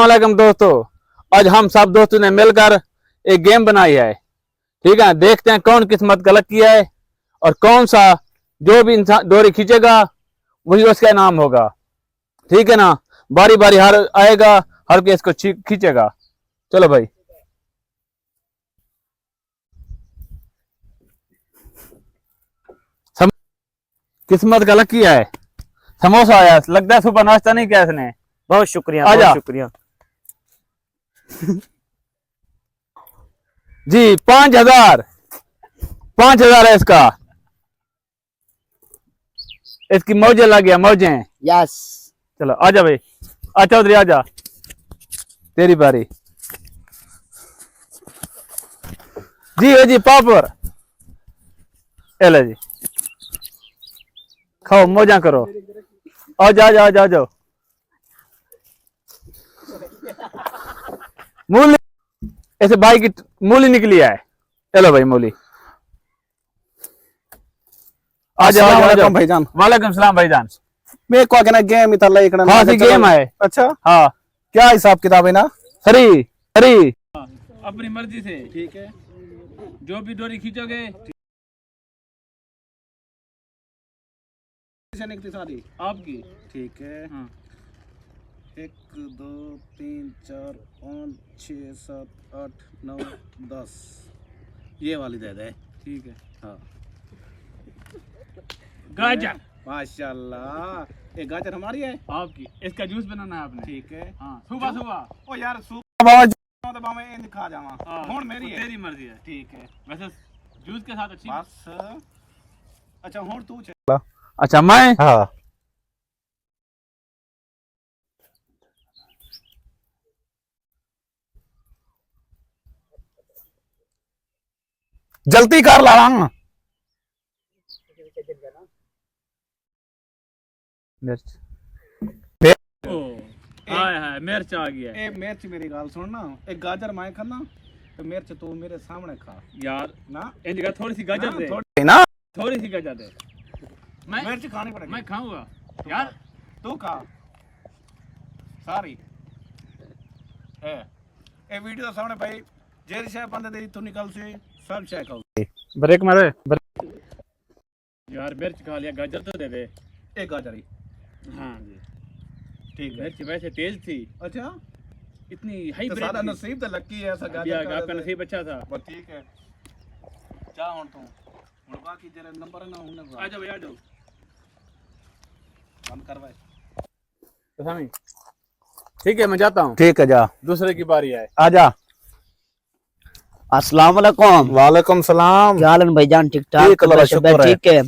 अस्सलाम वालेकुम दोस्तों। आज हम सब दोस्तों ने मिलकर एक गेम बनाई है। ठीक है, देखते हैं कौन किस्मत गलत किया है और कौन सा जो भी इंसान डोरी खींचेगा वही उसका इनाम होगा। ठीक है ना, बारी बारी हर आएगा, हर के इसको खींचेगा। चलो भाई। किस्मत गलत किया है, समोसा आया, लगता है सुबह नाश्ता नहीं किया इसने। बहुत शुक्रिया, आजा। बहुत शुक्रिया। जी 5,000 है इसका। इसकी मौजे लग गया, मौजे। यस। चलो आजा भाई, आ चौधरी आजा, तेरी बारी। जी हो जी, पापड़ ले जी, खाओ मौजा करो। आ जाओ आ जाओ। मूली, ऐसे भाई की मूली निकली है। चलो भाई मूली। आ जाओ भाईजान। वालेकुम सलाम भाईजान। मैं को आगे ना गेम इतना लाइक ना। हाँ सी गेम है। अच्छा, हाँ क्या हिसाब किताब है ना? सरी अपनी मर्जी से। ठीक है, जो भी डोरी खींचोगे सारी आपकी। ठीक है। हाँ। 1 2 3 4 5 6 7 8 9 10 ये वाली दे दे। ठीक है। हाँ गाजर माशाल्लाह। ये गाजर हमारी है। आपकी, इसका जूस बनाना है आपने। ठीक है। हाँ सुबह सुबह। ओ यार सुबह तो मैं इन खा जावा। हाँ, हुन मेरी है। तेरी मर्जी है। ठीक है, वैसे जूस के साथ अच्छी। बस। अच्छा हुन तू चल। अच्छा मैं। हाँ जल्दी कर ला। मिर्च। हाय हाय मिर्च आ गया। ए मिर्च मेरी गाल सुन ना, एक गाजर मैं खाना तो मिर्च तू मेरे सामने खा यार ना। इन जगह थोड़ी सी गाजर दे, थोड़ी ना, थोड़ी सी गाजर दे। मैं मिर्च खानी पड़ेगी। मैं खाऊंगा यार। तू खा सारी। ए वीडियो के सामने भाई जेर शाय बंद दे तू निकल से सब शाय खाओ। ब्रेक मारे यार। मिर्च खा लिया, गाजर तो दे दे। एक गाजर ही। हाँ जी ठीक है। मिर्च वैसे तेज थी, अच्छा, इतनी हाई तो ब्रेक सारा थी। नसीब तो लकी है ऐसा गाजर यार का। आपका नसीब अच्छा था। बस ठीक है, जा हुन तू हुन बाकी जरा नंबर ना हुन आ जाओ भाई, आ जाओ। बंद करवाए। तो स्वामी ठीक है, मैं जाता हूँ। ठीक है, जा। दूसरे की बारी है। आजा। अस्सलाम वालेकुम। वालेकुम सलाम। क्या हाल है भाईजान? ठीक ठीक, अल्लाह का ठाक? शुक्र है। ठीक है।